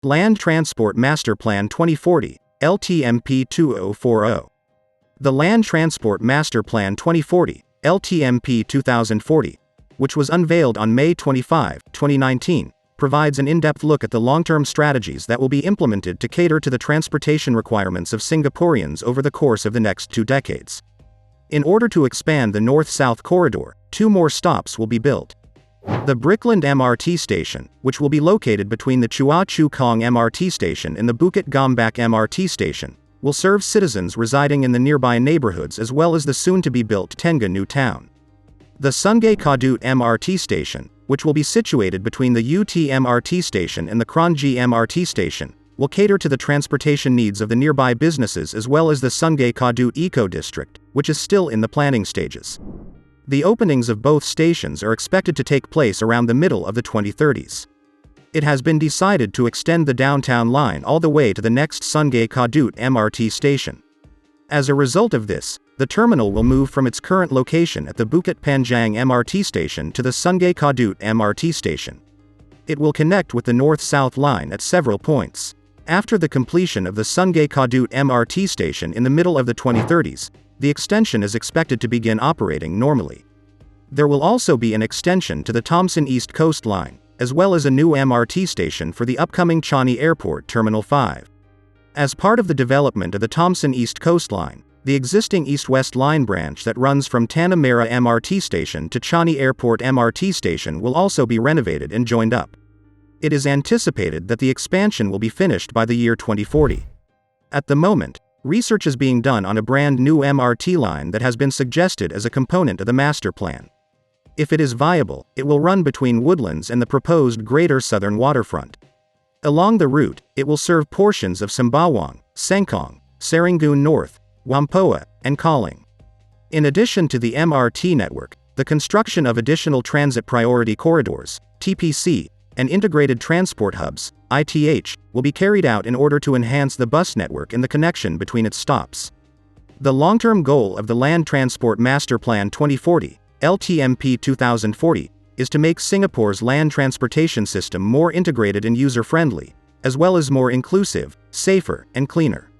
Land Transport Master Plan 2040, LTMP 2040. The Land Transport Master Plan 2040, LTMP 2040, which was unveiled on May 25, 2019, provides an in-depth look at the long-term strategies that will be implemented to cater to the transportation requirements of Singaporeans over the course of the next 2 decades. In order to expand the north-south corridor, 2 more stops will be built. The Brickland MRT station, which will be located between the Choa Chu Kang MRT station and the Bukit Gombak MRT station, will serve citizens residing in the nearby neighborhoods as well as the soon-to-be-built Tengah New Town. The Sungei Kadut MRT station, which will be situated between the Yew Tee MRT station and the Kranji MRT station, will cater to the transportation needs of the nearby businesses as well as the Sungei Kadut Eco-District, which is still in the planning stages. The openings of both stations are expected to take place around the middle of the 2030s. It has been decided to extend the downtown line all the way to the next Sungei Kadut MRT station. As a result of this, the terminal will move from its current location at the Bukit Panjang MRT station to the Sungei Kadut MRT station. It will connect with the north-south line at several points. After the completion of the Sungei Kadut MRT station in the middle of the 2030s, the extension is expected to begin operating normally. There will also be an extension to the Thomson East Coast Line, as well as a new MRT station for the upcoming Changi Airport Terminal 5. As part of the development of the Thomson East Coast Line, the existing East-West Line branch that runs from Tanah Merah MRT station to Changi Airport MRT station will also be renovated and joined up. It is anticipated that the expansion will be finished by the year 2040. At the moment, research is being done on a brand new MRT line that has been suggested as a component of the master plan. If it is viable, it will run between Woodlands and the proposed Greater Southern Waterfront. Along the route, it will serve portions of Sembawang, Sengkang, Serangoon North, Whampoa, and Calling. In addition to the MRT network, the construction of additional transit priority corridors, TPC, and integrated transport hubs, ITH, will be carried out in order to enhance the bus network and the connection between its stops. The long-term goal of the Land Transport Master Plan 2040, LTMP 2040, is to make Singapore's land transportation system more integrated and user-friendly, as well as more inclusive, safer, and cleaner.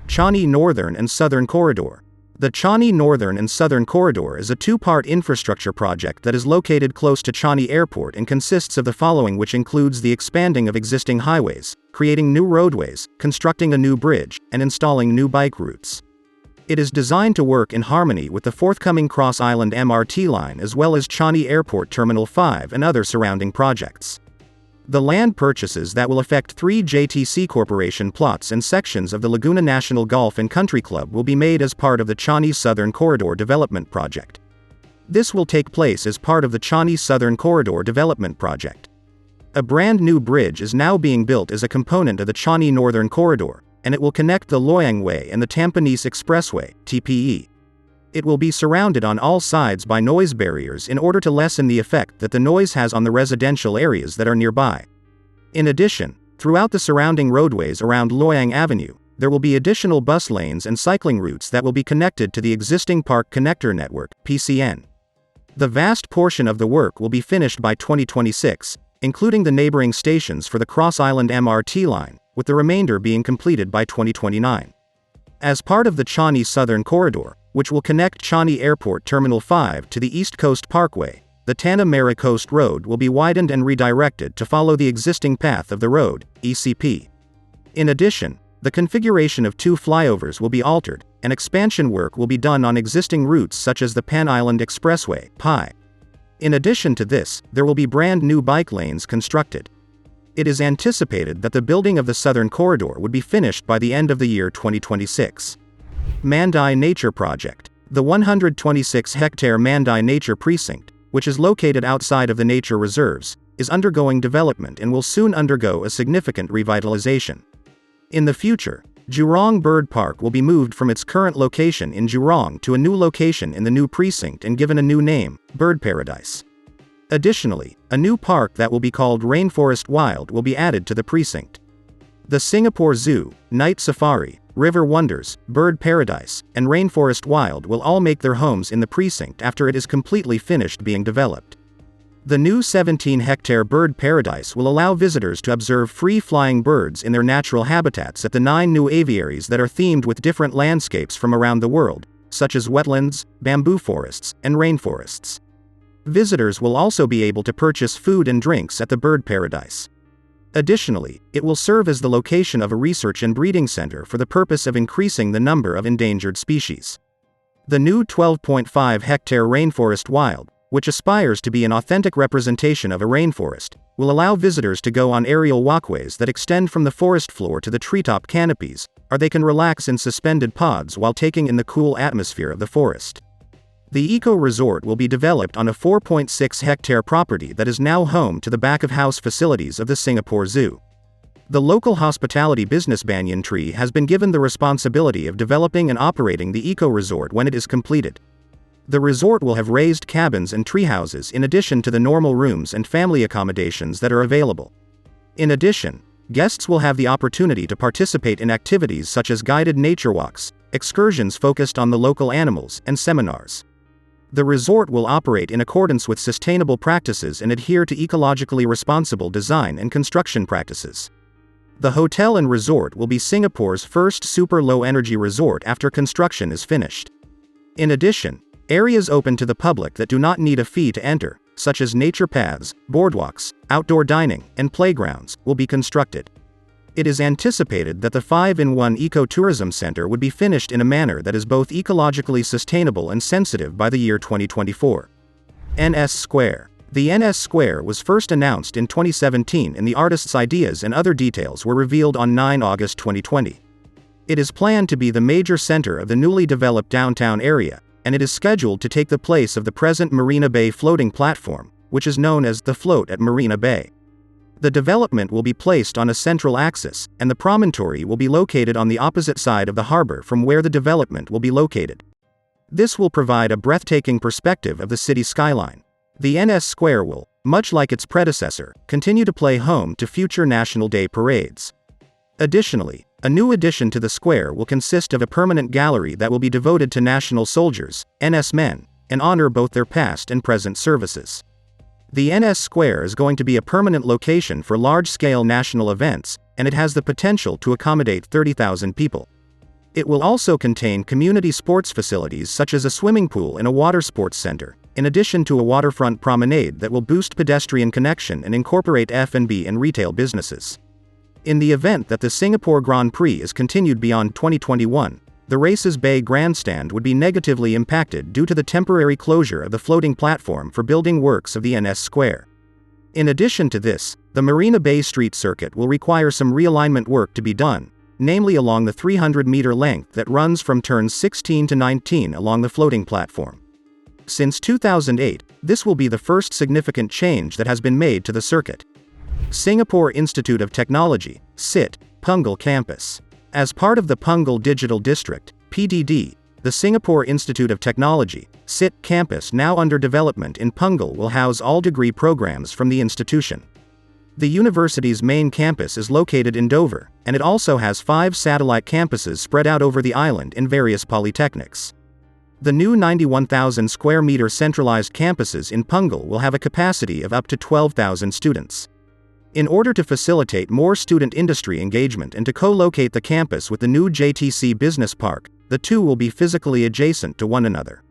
Changi Northern and Southern Corridor. The Changi Northern and Southern Corridor is a 2-part infrastructure project that is located close to Changi Airport and consists of the following, which includes the expanding of existing highways, creating new roadways, constructing a new bridge, and installing new bike routes. It is designed to work in harmony with the forthcoming Cross Island MRT line as well as Changi Airport Terminal 5 and other surrounding projects. The land purchases that will affect 3 JTC Corporation plots and sections of the Laguna National Golf and Country Club will be made as part of the Changi Southern Corridor Development Project. This will take place as part of the Changi Southern Corridor Development Project. A brand new bridge is now being built as a component of the Changi Northern Corridor, and it will connect the Loyang Way and the Tampines Expressway, TPE. It will be surrounded on all sides by noise barriers in order to lessen the effect that the noise has on the residential areas that are nearby. In addition, throughout the surrounding roadways around Loyang Avenue, there will be additional bus lanes and cycling routes that will be connected to the existing Park Connector Network, PCN. The vast portion of the work will be finished by 2026, including the neighboring stations for the Cross Island MRT line, with the remainder being completed by 2029. As part of the Changi Southern Corridor, which will connect Changi Airport Terminal 5 to the East Coast Parkway, the Tanah Merah Coast Road will be widened and redirected to follow the existing path of the road, ECP. In addition, the configuration of 2 flyovers will be altered, and expansion work will be done on existing routes such as the Pan Island Expressway, PI. In addition to this, there will be brand new bike lanes constructed. It is anticipated that the building of the Southern Corridor would be finished by the end of the year 2026. Mandai Nature Project. The 126-hectare Mandai Nature Precinct, which is located outside of the nature reserves, is undergoing development and will soon undergo a significant revitalization. In the future, Jurong Bird Park will be moved from its current location in Jurong to a new location in the new precinct and given a new name, Bird Paradise. Additionally, a new park that will be called Rainforest Wild will be added to the precinct. The Singapore Zoo, Night Safari, River Wonders, Bird Paradise, and Rainforest Wild will all make their homes in the precinct after it is completely finished being developed. The new 17-hectare bird paradise will allow visitors to observe free-flying birds in their natural habitats at the 9 new aviaries that are themed with different landscapes from around the world, such as wetlands, bamboo forests, and rainforests. Visitors will also be able to purchase food and drinks at the bird paradise. Additionally, it will serve as the location of a research and breeding center for the purpose of increasing the number of endangered species. The new 12.5-hectare rainforest wild, which aspires to be an authentic representation of a rainforest, will allow visitors to go on aerial walkways that extend from the forest floor to the treetop canopies, or they can relax in suspended pods while taking in the cool atmosphere of the forest. The eco-resort will be developed on a 4.6-hectare property that is now home to the back-of-house facilities of the Singapore Zoo. The local hospitality business Banyan Tree has been given the responsibility of developing and operating the eco-resort when it is completed. The resort will have raised cabins and treehouses in addition to the normal rooms and family accommodations that are available. In addition, guests will have the opportunity to participate in activities such as guided nature walks, excursions focused on the local animals, and seminars. The resort will operate in accordance with sustainable practices and adhere to ecologically responsible design and construction practices. The hotel and resort will be Singapore's first super low-energy resort after construction is finished. In addition, areas open to the public that do not need a fee to enter, such as nature paths, boardwalks, outdoor dining, and playgrounds, will be constructed. It is anticipated that the 5-in-1 eco-tourism center would be finished in a manner that is both ecologically sustainable and sensitive by the year 2024. NS Square. The NS Square was first announced in 2017 and the artist's ideas and other details were revealed on 9 August 2020. It is planned to be the major center of the newly developed downtown area, and it is scheduled to take the place of the present Marina Bay floating platform, which is known as the Float at Marina Bay. The development will be placed on a central axis, and the promontory will be located on the opposite side of the harbor from where the development will be located. This will provide a breathtaking perspective of the city skyline. The NS Square will, much like its predecessor, continue to play home to future National Day parades. Additionally, a new addition to the square will consist of a permanent gallery that will be devoted to national soldiers, NS men, and honor both their past and present services. The NS Square is going to be a permanent location for large-scale national events, and it has the potential to accommodate 30,000 people. It will also contain community sports facilities such as a swimming pool and a water sports center, in addition to a waterfront promenade that will boost pedestrian connection and incorporate F&B and retail businesses. In the event that the Singapore Grand Prix is continued beyond 2021, the Races Bay Grandstand would be negatively impacted due to the temporary closure of the floating platform for building works of the NS Square. In addition to this, the Marina Bay Street Circuit will require some realignment work to be done, namely along the 300-meter length that runs from turns 16 to 19 along the floating platform. Since 2008, this will be the first significant change that has been made to the circuit. Singapore Institute of Technology, SIT, Punggol Campus. As part of the Punggol Digital District, PDD, the Singapore Institute of Technology, SIT campus now under development in Punggol will house all degree programs from the institution. The university's main campus is located in Dover, and it also has 5 satellite campuses spread out over the island in various polytechnics. The new 91,000 square meter centralized campuses in Punggol will have a capacity of up to 12,000 students. In order to facilitate more student industry engagement and to co-locate the campus with the new JTC Business Park, the two will be physically adjacent to one another.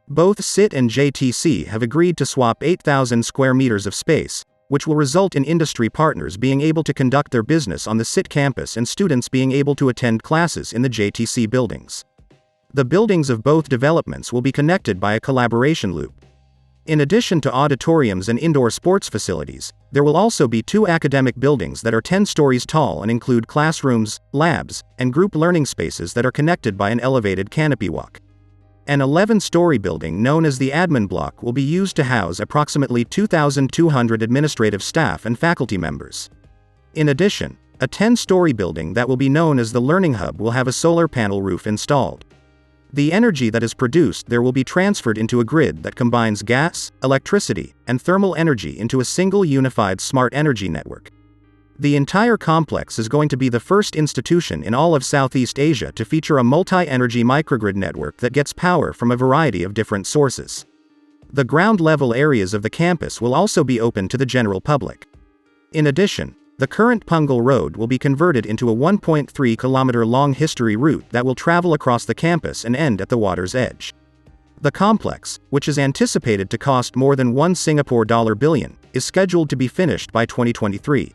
Both SIT and JTC have agreed to swap 8,000 square meters of space, which will result in industry partners being able to conduct their business on the SIT campus and students being able to attend classes in the JTC buildings. The buildings of both developments will be connected by a collaboration loop. In addition to auditoriums and indoor sports facilities, there will also be 2 academic buildings that are 10 stories tall and include classrooms, labs, and group learning spaces that are connected by an elevated canopy walk. An 11-story building known as the Admin Block will be used to house approximately 2,200 administrative staff and faculty members. In addition, a 10-story building that will be known as the Learning Hub will have a solar panel roof installed. The energy that is produced there will be transferred into a grid that combines gas, electricity, and thermal energy into a single unified smart energy network. The entire complex is going to be the first institution in all of Southeast Asia to feature a multi-energy microgrid network that gets power from a variety of different sources. The ground-level areas of the campus will also be open to the general public. In addition, the current Punggol Road will be converted into a 1.3-kilometer-long history route that will travel across the campus and end at the water's edge. The complex, which is anticipated to cost more than $1 Singapore billion, is scheduled to be finished by 2023.